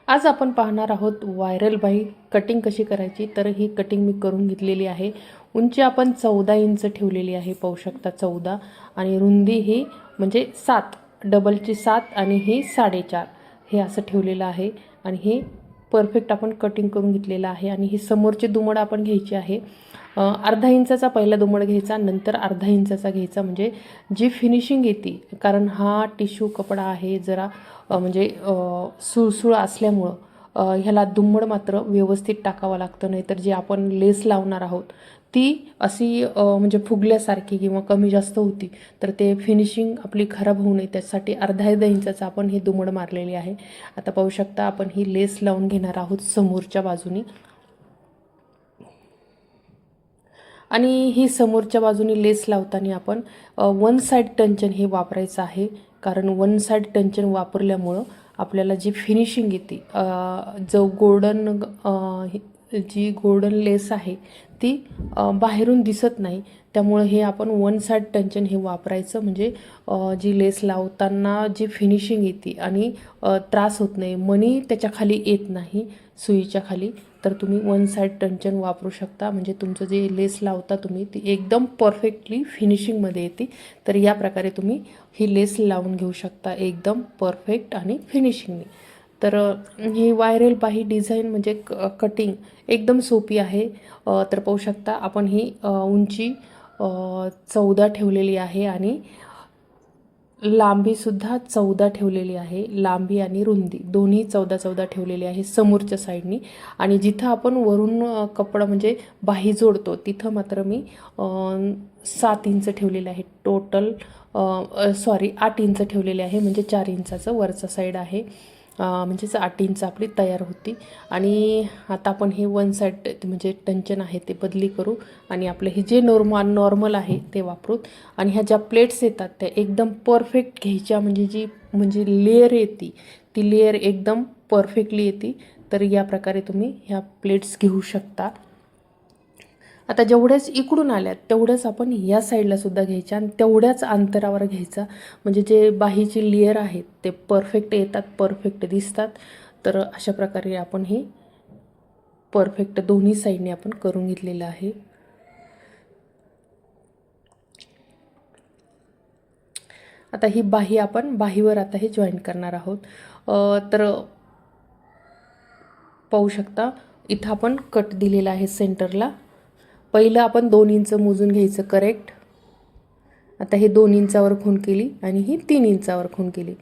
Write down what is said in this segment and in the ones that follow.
आज आपण पाहणार आहोत व्हायरल बाही कटिंग कशी करायची। तर ही कटिंग मी करून घेतलेली आहे। उंची आपण 14 इंच ठेवलेली आहे, पाहू शकता 14, आणि रुंदी ही म्हणजे 7, डबलची 7 आणि ही 4.5 हे असं ठेवलेलं आहे। आणि हे परफेक्ट आपण कटिंग करून घेतलेलं आहे। आणि ही समोरचे दुमड आपण घ्यायची आहे। अर्धा इंचाचा पहिला दुमड घ्यायचा, नंतर अर्धा इंचाचा घ्यायचा, म्हणजे जी फिनिशिंग येते। कारण हा टिश्यू कपडा आहे, जरा म्हणजे सुळसुळ असल्यामुळं ह्याला दुम्मड मात्र व्यवस्थित टाकावं लागतं, नाहीतर जे आपण लेस लावणार आहोत ती अशी म्हणजे फुगल्यासारखी किंवा कमी जास्त होती तर ते फिनिशिंग आपली खराब होऊ नये, त्यासाठी अर्धा इंचाचा आपण ही दुमड मारलेली आहे। आता पाहू शकता आपण ही लेस लावून घेणार आहोत समोरच्या बाजूनी। आणि ही समोरच्या बाजूने लेस लावताना आपण वन साइड टंचन हे वापरायचं आहे। कारण वन साइड टंचन वापरल्यामुळं आपल्याला जी फिनिशिंग येते, जो जी गोल्डन लेस आहे ती बाहेरून दिसत नाही, त्यामुळे हे आपण वन साइड टंचन हे वापरायचं, म्हणजे जी लेस लावताना जी फिनिशिंग येते आणि त्रास होत नाही, मणी त्याच्या खाली येत नाही सुईच्या खाली, तर तुम्ही वन साइड टंचन वापरू शकता। म्हणजे तुमचं जे लेस लावता तुम्ही ती एकदम परफेक्टली फिनिशिंगमध्ये येते। तर या प्रकारे तुम्ही ही लेस लावून घेऊ शकता एकदम परफेक्ट आणि फिनिशिंगने। तर ही व्हायरल बाही डिझाईन म्हणजे कटिंग एकदम सोपी आहे। तर पाहू शकता आपण ही उंची 14 ठेवलेली आहे आणि लांबीसुद्धा 14 ठेवलेली आहे। लांबी आणि रुंदी दोन्ही 14 ठेवलेली आहे समोरच्या साईडनी। आणि जिथं आपण वरून कपडा म्हणजे बाही जोडतो तिथं मात्र मी 7 इंच ठेवलेले आहे टोटल, 8 इंच ठेवलेले आहे, म्हणजे 4 इंचाचं वरचा साईड आहे, म्हणजेच 8 इंच आपली तयार होती। आणि आता आपण हे वन साइड म्हणजे टंचन आहे ते बदली करू आणि आपलं हे जे नॉर्मल आहे ते वापरू। आणि ह्या ज्या प्लेट्स येतात त्या एकदम परफेक्ट घ्यायच्या, म्हणजे लेयर येते ती लेयर एकदम परफेक्टली येते। तर या प्रकारे तुम्ही ह्या प्लेट्स घेऊ शकता। आता जेवढ्याच इकडून आल्यात तेवढ्याच आपण या साईडला सुद्धा घ्यायच्या आणि तेवढ्याच अंतरावर घ्यायचा, म्हणजे जे बाहीची लेयर आहेत ते परफेक्ट येतात, परफेक्ट दिसतात। तर अशा प्रकारे आपण हे परफेक्ट दोन्ही साईडने आपण करून घेतलेलं आहे। आता ही बाही आपण बाहीवर आता हे जॉईन करणार आहोत। तर पाहू शकता इथं आपण कट दिलेला आहे सेंटरला। पहिलं आपण 2 इंच मोजून घ्यायचं करेक्ट। आता हे 2 इंचावर खूण केली आणि ही 3 इंचावर खूण केली,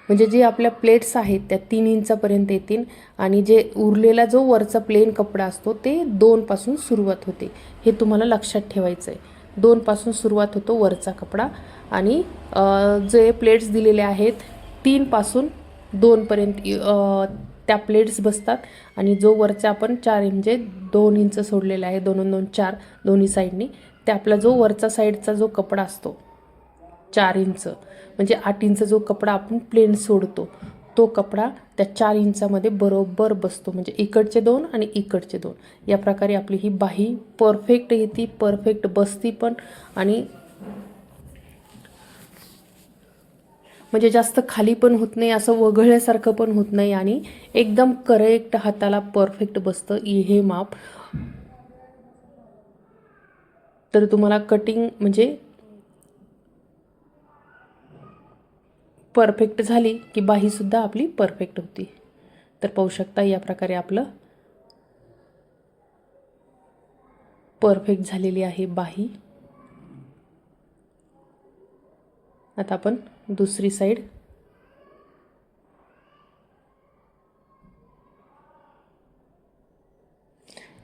म्हणजे जे आपल्या प्लेट्स आहेत त्या 3 इंचापर्यंत येतील। आणि जे उरलेला जो वरचा प्लेन कपडा असतो ते 2 पासून सुरुवात होते, हे तुम्हाला लक्षात ठेवायचं आहे। 2 पासून सुरुवात होतो वरचा कपडा, आणि जे प्लेट्स दिलेले आहेत 3 पासून 2 पर्यंत त्या प्लेट्स बसतात। आणि जो वरचा आपण 4 म्हणजे 2 इंच सोडलेला आहे, 2 2 4 दोन्ही साईडनी, ते आपला जो वरचा साईडचा जो कपडा असतो 4 इंच, म्हणजे 8 इंच जो कपडा आपण प्लेन सोडतो तो कपडा त्या 4 इंचामध्ये बरोबर बसतो, म्हणजे इकडचे 2 आणि इकडचे 2। या प्रकारे आपली ही बाही परफेक्ट येते, परफेक्ट बसती पण, आणि म्हणजे जास्त खाली पण होत नाही, असं वगळल्यासारखं पण होत नाही, आणि एकदम करेक्ट हाताला परफेक्ट बसतं हे माप। तर तुम्हाला कटिंग म्हणजे परफेक्ट झाली की बाहीसुद्धा आपली परफेक्ट होती। तर पाहू शकता या प्रकारे आपलं परफेक्ट झालेली आहे बाही। आता आपण दुसरी साईड,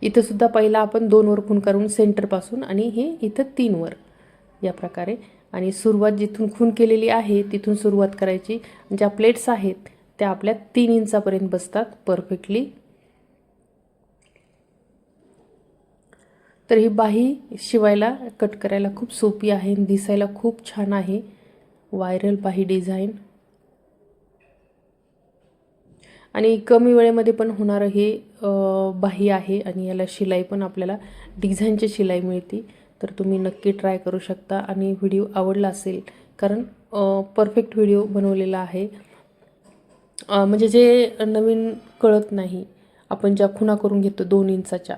इथं सुद्धा पहिला आपण 2 वर खूण करून सेंटरपासून, आणि हे इथं 3 वर या प्रकारे। आणि सुरुवात जिथून खूण केलेली आहे तिथून सुरुवात करायची। ज्या प्लेट्स आहेत त्या आपल्या 3 इंचापर्यंत बसतात परफेक्टली। तर ही बाही शिवायला कट करायला खूप सोपी आहे, दिसायला खूप छान आहे व्हायरल बाही डिझाईन, आणि कमी वेळेमध्ये पण होणारं हे बाही आहे। आणि याला शिलाई पण आपल्याला डिझाईनची शिलाई मिळते, तर तुम्ही नक्की ट्राय करू शकता। आणि व्हिडिओ आवडला असेल, कारण परफेक्ट व्हिडिओ बनवलेला आहे, म्हणजे जे नवीन कळत नाही, आपण ज्या खुणा करून घेतो 2 इंचाच्या,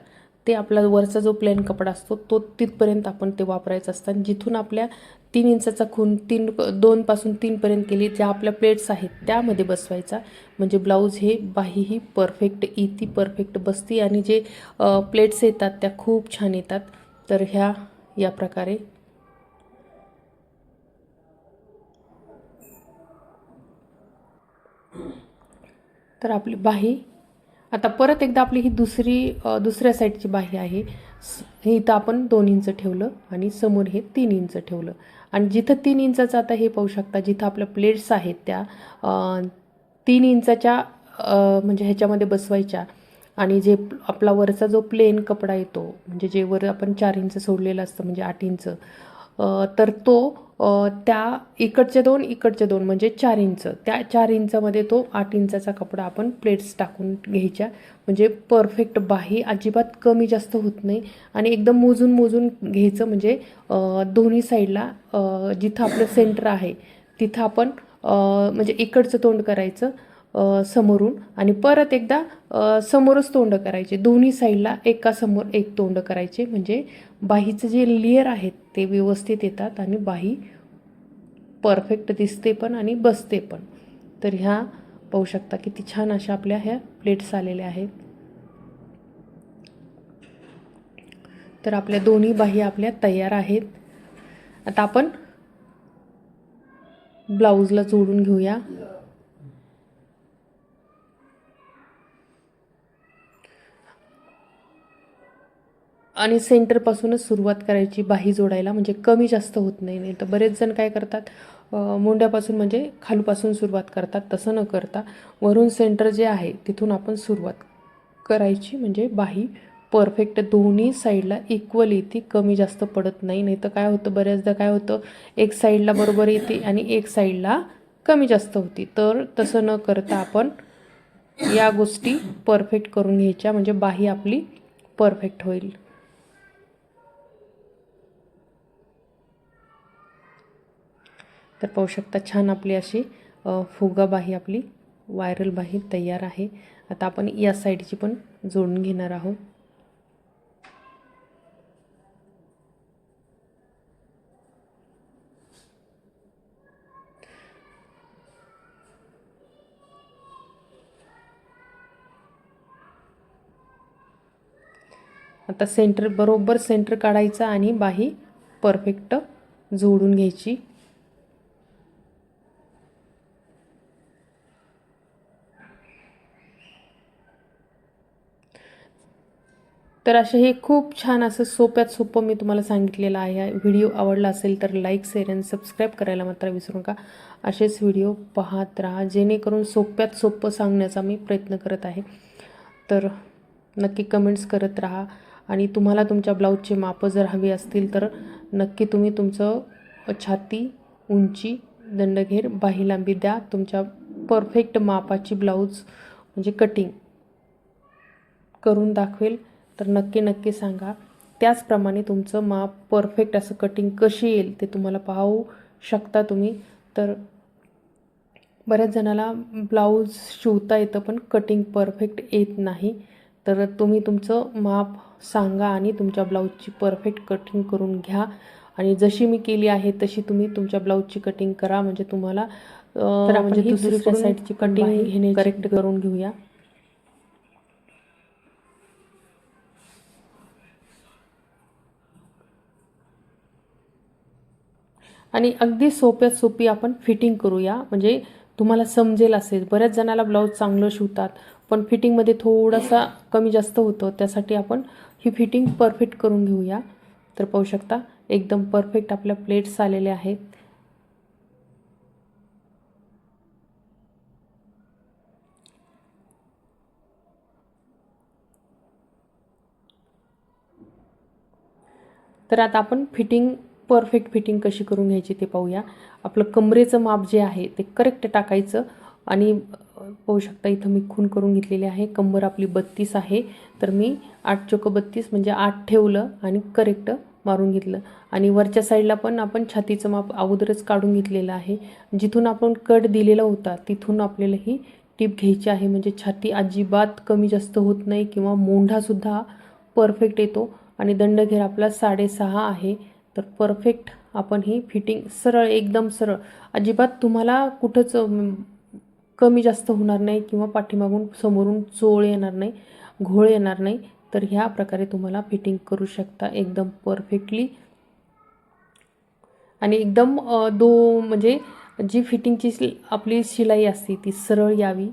ते आपला वरचा जो प्लेन कपडा असतो तो तिथपर्यंत आपण ते वापरायचं असतं. आणि जिथून आपल्या 3 इंचाचा खूण 2 पासून 3 पर्यंत केली, ज्या आपल्या प्लेट्स आहेत त्यामध्ये बसवायचा. म्हणजे ब्लाऊज हे बाही ही परफेक्ट येती, परफेक्ट बसती आणि जे प्लेट्स येतात त्या खूप छान येतात. तर या प्रकारे तर आपली बाही आता परत एकदा आपली ही दुसऱ्या साईडची बाही आहे. हे इथं आपण 2 इंच ठेवलं आणि समोर हे 3 इंच ठेवलं. आणि जिथं 3 इंचाचं आता हे पाहू शकता, जिथं आपल्या प्लेट्स आहेत त्या 3 इंचाच्या म्हणजे ह्याच्यामध्ये बसवायच्या. आणि जे आपला वरचा जो प्लेन कपडा येतो, म्हणजे जे वर आपण 4 इंच सोडलेलं असतं म्हणजे 8 इंच, तर तो त्या इकडचे दोन म्हणजे 4 इंच, त्या 4 इंचामध्ये तो 8 इंचाचा कपडा आपण प्लेट्स टाकून घ्यायच्या. म्हणजे परफेक्ट बाही अजिबात कमी जास्त होत नाही आणि एकदम मोजून घ्यायचं. म्हणजे दोन्ही साईडला जिथं आपलं सेंटर आहे तिथं आपण म्हणजे इकडचं तोंड करायचं समोरून आणि परत एकदा समोरच तोंड करायचे. दोन्ही साईडला एका समोर एक तोंड करायचे. म्हणजे बाहीचं जे लेयर आहेत ते व्यवस्थित येतात आणि बाही परफेक्ट दिसते पण आणि बसते पण. तर ह्या पाहू शकता किती छान अशा आपल्या ह्या प्लेट्स आलेल्या आहेत. तर आपल्या दोन्ही बाही आपल्या तयार आहेत. आता आपण ब्लाऊजला जोडून घेऊया. आणि सेंटरपासूनच सुरुवात करायची बाही जोडायला, म्हणजे कमी जास्त होत नाही. नाही तर बरेच जण काय करतात, मुंड्यापासून म्हणजे खालूपासून सुरुवात करतात. तसं न करता वरून सेंटर जे आहे तिथून आपण सुरुवात करायची. म्हणजे बाही परफेक्ट दोन्ही साईडला इक्वल येते, कमी जास्त पडत नाही. नाही तर काय होतं, बऱ्याचदा काय होतं, एक साईडला बरोबर येते आणि एक साईडला कमी जास्त होती. तर तसं न करता आपण या गोष्टी परफेक्ट करून घ्यायच्या, म्हणजे बाही आपली परफेक्ट होईल. तर पाहू शकता छान आपली अशी फुगा बाही, आपली व्हायरल बाही तयार आहे. आता आपण या साईडची पण जोडून घेणार आहोत. आता बरोबर सेंटर काढायचा आणि बाही परफेक्ट जोडून घ्यायची. तर असे हे खूप छान असं सोप्यात सोपं मी तुम्हाला सांगितलेलं आहे. व्हिडिओ आवडला असेल तर लाईक, शेअर आणि सबस्क्राईब करायला मात्र विसरू नका. असेच व्हिडिओ पाहत राहा, जेणेकरून सोप्यात सोपं सांगण्याचा मी प्रयत्न करत आहे. तर नक्की कमेंट्स करत राहा. आणि तुम्हाला तुमच्या ब्लाऊजचे मापं जर हवी असतील तर नक्की तुम्ही तुमचं छाती, उंची, दंडघेर, बाही लांबी द्या. तुमच्या परफेक्ट मापाची ब्लाऊज म्हणजे कटिंग करून दाखवेल. तर नक्की सांगा. त्याचप्रमाणे तुमचं माप परफेक्ट असं कटिंग कशी येईल ते तुम्हाला पाहू शकता तुम्ही. तर बऱ्याच जणाला ब्लाऊज शिवता येतं पण कटिंग परफेक्ट येत नाही. तर तुम्ही तुमचं माप सांगा आणि तुमच्या ब्लाऊजची परफेक्ट कटिंग करून घ्या. आणि जशी मी केली आहे तशी तुम्ही तुमच्या ब्लाऊजची कटिंग करा. म्हणजे तुम्हाला म्हणजे दुसऱ्या साईडची कटिंग घेणे करेक्ट करून घेऊया. आणि अगदी सोप्यात सोपी आपण फिटिंग करूया. म्हणजे तुम्हाला समजेल असेल. बऱ्याच जणाला ब्लाऊज चांगलं शिवतात पण फिटिंगमध्ये थोडासा कमी जास्त होतं. त्यासाठी आपण ही फिटिंग परफेक्ट करून घेऊया. तर पाहू शकता एकदम परफेक्ट आपल्या प्लेट्स आलेल्या आहेत. तर आता आपण परफेक्ट फिटिंग कशी करून घ्यायची ते पाहूया. आपलं कमरेचं माप जे आहे ते करेक्ट टाकायचं. आणि पाहू शकता इथं मी खूण करून घेतलेली आहे. कंबर आपली 32 आहे. तर मी 8 चोक 32 म्हणजे 8 ठेवलं आणि करेक्ट मारून घेतलं. आणि वरच्या साईडला पण आपण छातीचं माप अगोदरच काढून घेतलेलं आहे. जिथून आपण कट दिलेला होता तिथून आपल्याला ही टीप घ्यायची आहे, म्हणजे छाती अजिबात कमी जास्त होत नाही किंवा मोंढासुद्धा परफेक्ट येतो. आणि दंडघेर आपला 6.5 आहे. तर परफेक्ट आपण ही फिटिंग सरळ, एकदम सरळ, अजिबात तुम्हाला कुठंच कमी जास्त होणार नाही किंवा पाठीमागून समोरून चोळ येणार नाही, घोळ येणार नाही. तर ह्या प्रकारे तुम्हाला फिटिंग करू शकता एकदम परफेक्टली. आणि एकदम म्हणजे जी फिटिंगची आपली शिलाई असते ती सरळ यावी,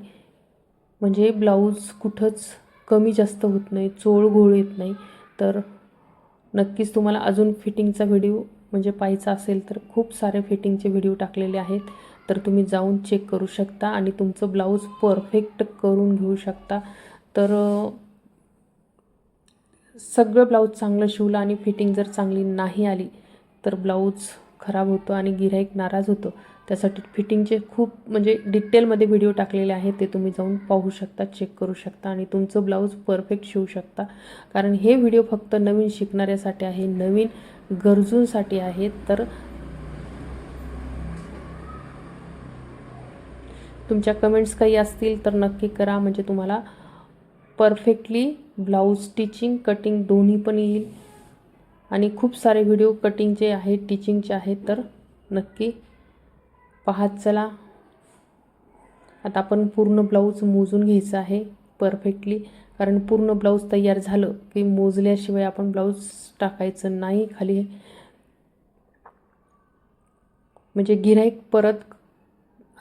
म्हणजे ब्लाऊज कुठंच कमी जास्त होत नाही, चोळ घोळ येत नाही. तर नक्कीच तुम्हाला अजून फिटिंगचा व्हिडिओ म्हणजे पाहायचा असेल तर खूप सारे फिटिंगचे व्हिडिओ टाकलेले आहेत, तर तुम्ही जाऊन चेक करू शकता आणि तुमचं ब्लाऊज परफेक्ट करून घेऊ शकता. तर सगळं ब्लाऊज चांगलं शिवलं आणि फिटिंग जर चांगली नाही आली तर ब्लाऊज खराब होतो आणि गिऱ्हाईक नाराज होतं. त्यासाठी फिटिंगचे खूप म्हणजे डिटेलमध्ये व्हिडिओ टाकलेले आहेत, ते तुम्ही जाऊन पाहू शकता, चेक करू शकता आणि तुमचं ब्लाऊज परफेक्ट शिवू शकता. कारण हे व्हिडिओ फक्त नवीन शिकणाऱ्यासाठी आहे, नवीन गरजूंसाठी आहे. तर तुमच्या कमेंट्स काही असतील तर नक्की करा, म्हणजे तुम्हाला परफेक्टली ब्लाऊज स्टिचिंग कटिंग दोन्ही पण येईल. आणि खूप सारे व्हिडिओ कटिंगचे आहेत, टिचिंगचे आहेत, तर नक्की पाहत चला. आता आपण पूर्ण ब्लाऊज मोजून घ्यायचं आहे परफेक्टली, कारण पूर्ण ब्लाऊज तयार झालं की मोजल्याशिवाय आपण ब्लाऊज टाकायचं नाही खाली, म्हणजे गिऱ्हाईक परत.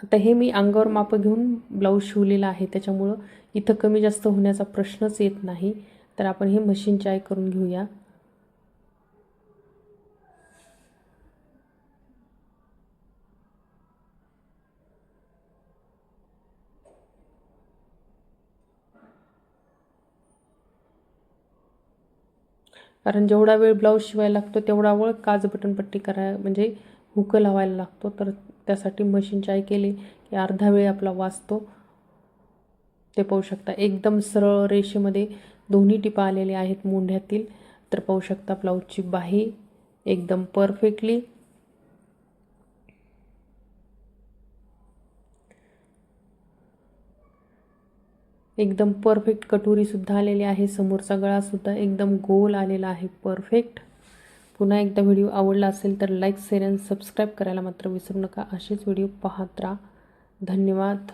आता हे मी अंगावर माप घेऊन ब्लाऊज शिवलेला आहे, त्याच्यामुळं इथं कमी जास्त होण्याचा प्रश्नच येत नाही. तर आपण हे मशीन चाय करून घेऊया. कारण जेवढा वेळ ब्लाऊज शिवायला लागतो तेवढा वेळ काज बटनपट्टी म्हणजे हुक लावायला लागतो. तर त्यासाठी मशीन चाय केली की अर्धा वेळ आपला वाचतो. ते पाहू शकता एकदम सरळ रेषेमध्ये दोन्ही टिपा आलेल्या आहेत मोंढ्यातील. तर पाहू शकता ब्लाऊजची बाही एकदम परफेक्टली. एकदम परफेक्ट कटोरीसुद्धा आलेली आहे, समोरचा गळासुद्धा एकदम गोल आलेला आहे परफेक्ट. पुन्हा एकदा व्हिडिओ आवडला असेल तर लाईक शेअर आणि सबस्क्राईब करायला मात्र विसरू नका. असेच व्हिडिओ पाहत राहा. धन्यवाद.